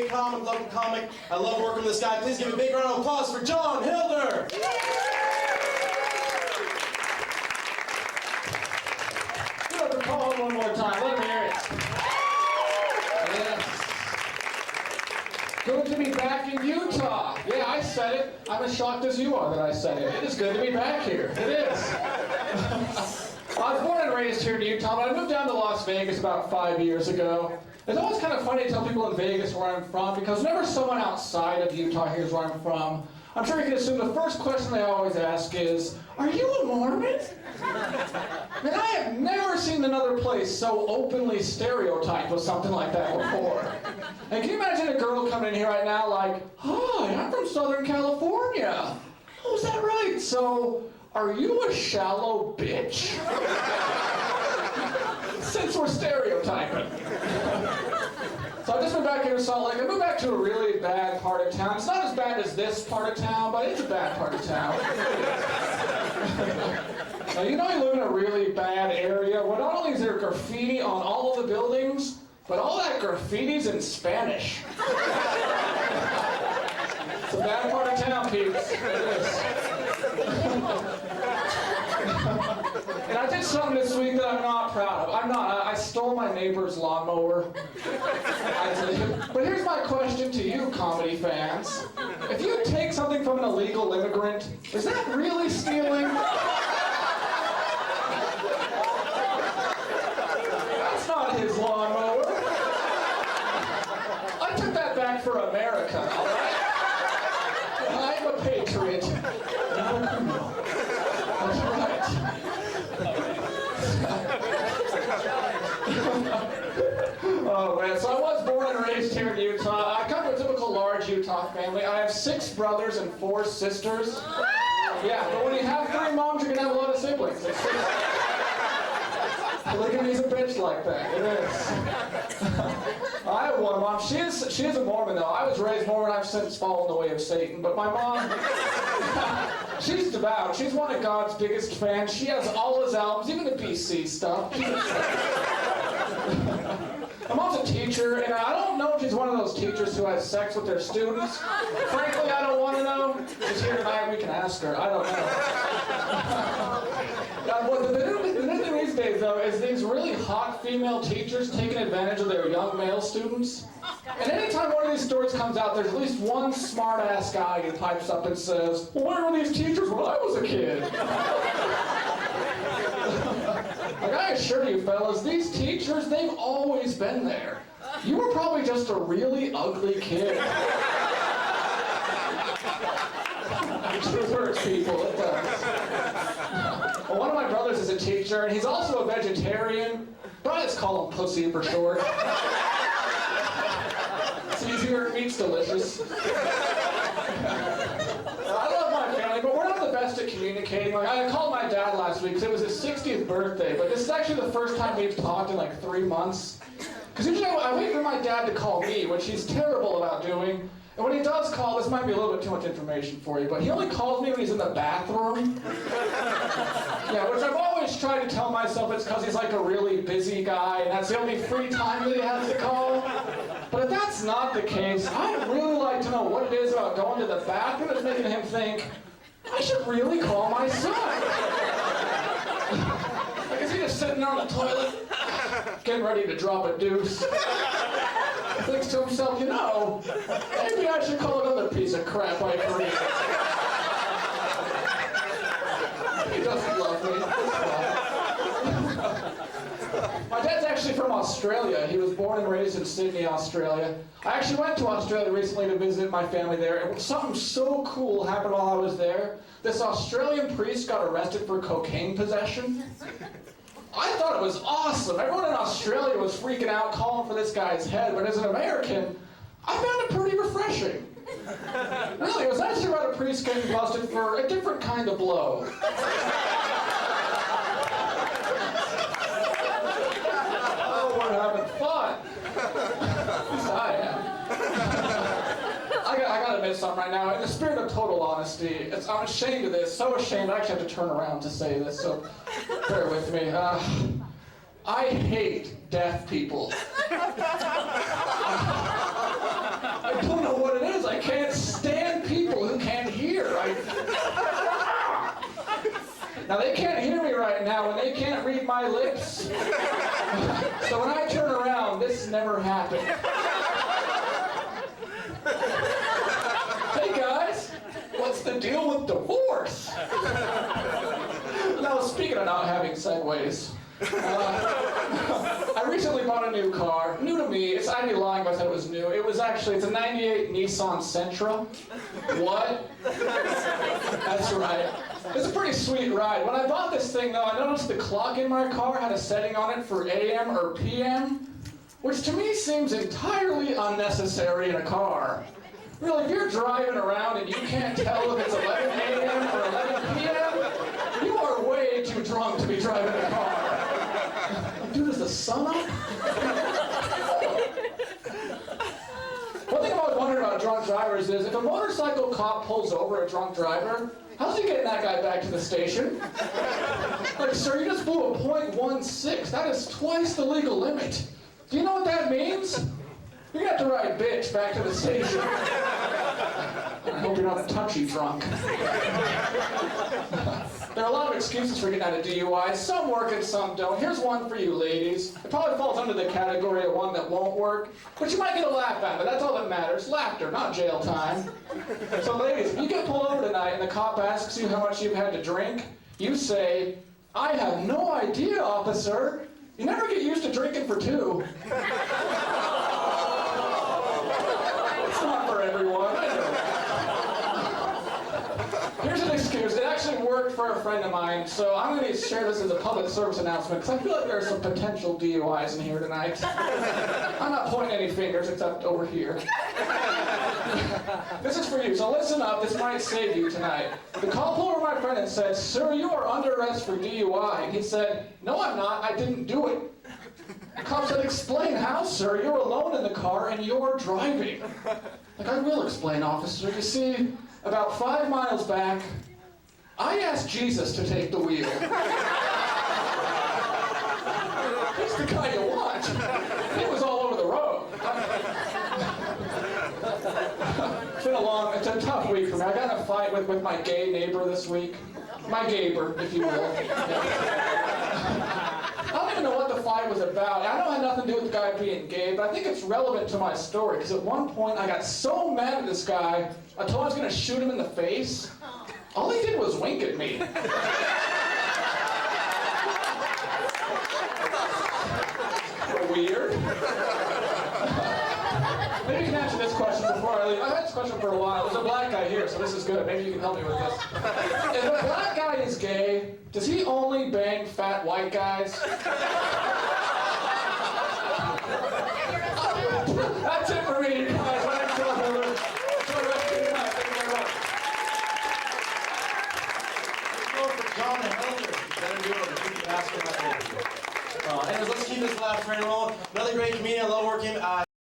great comic, local comic. I love working with this guy. Please give a big round of applause for John Hilder. Give up the call one more time. Let me hear it. Yes. Good to be back in Utah. Yeah, I said it. I'm as shocked as you are that I said it. It is good to be back here. It is. I was born and raised here in Utah, but I moved down to Las Vegas about 5 years ago. It's always kind of funny to tell people in Vegas where I'm from, because whenever someone outside of Utah hears where I'm from, I'm sure you can assume the first question they always ask is, "Are you a Mormon?" Man, I have never seen another place so openly stereotyped with something like that before. And can you imagine a girl coming in here right now like, "Hi, I'm from Southern California." Oh, is that right? So, are you a shallow bitch? Since we're stereotyping. So I just moved back here to Salt Lake. I moved back to a really bad part of town. It's not as bad as this part of town, but it's a bad part of town. Now, you know you live in a really bad area where not only is there graffiti on all of the buildings, but all that graffiti's in Spanish. It's a bad part of town, peeps. It is. And I did something this week that I'm not proud of. I stole my neighbor's lawnmower. But here's my question to you, comedy fans. If you take something from an illegal immigrant, is that really stealing? That's not his lawnmower. I took that back for America, all right? I'm a patriot. Not a criminal. That's right. Oh man, so I was born and raised here in Utah. I come from a typical large Utah family. I have 6 brothers and 4 sisters. Yeah, but when you have 3 moms, you're gonna have a lot of siblings. Look at me's a bitch like that. It is. I have one mom. She is a Mormon though. I was raised Mormon. I've since fallen the way of Satan. But my mom, she's devout. She's one of God's biggest fans. She has all his albums, even the BC stuff. My mom's a teacher, and I don't know if she's one of those teachers who has sex with their students. Frankly, I don't want to know. She's here tonight, we can ask her. I don't know. Well, the new thing these days, though, is these really hot female teachers taking advantage of their young male students. And anytime one of these stories comes out, there's at least one smart-ass guy who pipes up and says, "Well, where were these teachers when I was a kid?" Like, I assure you, fellas, these teachers, they've always been there. You were probably just a really ugly kid. It sure hurts people, it does. Well, one of my brothers is a teacher, and he's also a vegetarian, but I just call him Pussy for short. It's easier, meat's delicious. I love my family, but we're not the best at communicating. Like, I called my dad last week because it was his 60th birthday, but this is actually the first time we've talked in like 3 months. Because usually I wait for my dad to call me, which he's terrible about doing. And when he does call, this might be a little bit too much information for you, but he only calls me when he's in the bathroom. Yeah, which I've always tried to tell myself it's because he's like a really busy guy, and that's the only free time that he has to call. But if that's not the case, I'd really like to know what it is about going to the bathroom that's making him think, I should really call my son. Like, is he just sitting there on the toilet, getting ready to drop a deuce? Thinks to himself, you know, maybe I should call another piece of crap I created. He doesn't love me. My dad's actually from Australia. He was born and raised in Sydney, Australia. I actually went to Australia recently to visit my family there, and something so cool happened while I was there. This Australian priest got arrested for cocaine possession. I thought it was awesome. Everyone in Australia was freaking out, calling for this guy's head, but as an American, I found it pretty refreshing. Really, it was actually about a priest getting busted for a different kind of blow. Oh, we're having fun. At least I am. I gotta admit something right now. In the spirit of total honesty, I'm ashamed of this. So ashamed, I actually have to turn around to say this, so bear with me. I hate deaf people. Now, they can't hear me right now, and they can't read my lips. So when I turn around, this never happened. Hey, guys, what's the deal with divorce? Now, speaking of not having segues, I recently bought a new car. New to me. I'd be lying if I said it was new. It's a 98 Nissan Sentra. What? That's right. It's a pretty sweet ride. When I bought this thing, though, I noticed the clock in my car had a setting on it for AM or PM, which to me seems entirely unnecessary in a car. Really, if you're driving around and you can't tell if it's 11 AM or 11 PM, you are way too drunk to be driving a car. Dude, is the sun up? One thing I've always wondered about drunk drivers is if a motorcycle cop pulls over a drunk driver, how's he getting that guy back to the station? Like, sir, you just blew a .16. That is twice the legal limit. Do you know what that means? You're gonna have to ride bitch back to the station. I hope you're not a touchy drunk. There are a lot of excuses for getting out of DUI. Some work and some don't. Here's one for you ladies. It probably falls under the category of one that won't work, but you might get a laugh at it. That's all that matters. Laughter, not jail time. So ladies, if you get pulled over tonight and the cop asks you how much you've had to drink, you say, "I have no idea, officer." You never get used to drinking for two. It's not for everyone. I know. Here's an excuse. It actually worked for a friend of mine, so I'm going to share this as a public service announcement because I feel like there are some potential DUIs in here tonight. I'm not pointing any fingers except over here. This is for you, so listen up. This might save you tonight. The call pulled over my friend and said, "Sir, you are under arrest for DUI." And he said, "No, I'm not. I didn't do it." The cop said, "Explain how, sir? You're alone in the car and you're driving." Like, "I will explain, officer. You see, about 5 miles back, I asked Jesus to take the wheel." He's the guy you want. He was all over the road. It's a tough week for me. I got in a fight with my gay neighbor this week. My gayber, if you will. I don't even know what the fight was about. I know it had nothing to do with the guy being gay, but I think it's relevant to my story, because at one point I got so mad at this guy, I told him I was going to shoot him in the face. All he did was wink at me. Weird. Maybe you can answer this question before I leave. I've had this question for a while. There's a black guy here, so this is good. Maybe you can help me with this. If a black guy is gay, does he only bang fat white guys? That's it for me, guys. My name's Hilder. Enjoy the rest of your night. Thank you very much. Let's go for John and Hilder. Better do it. Keep asking my name. Anyways, let's keep this laugh train rolling. Another great comedian. I love working.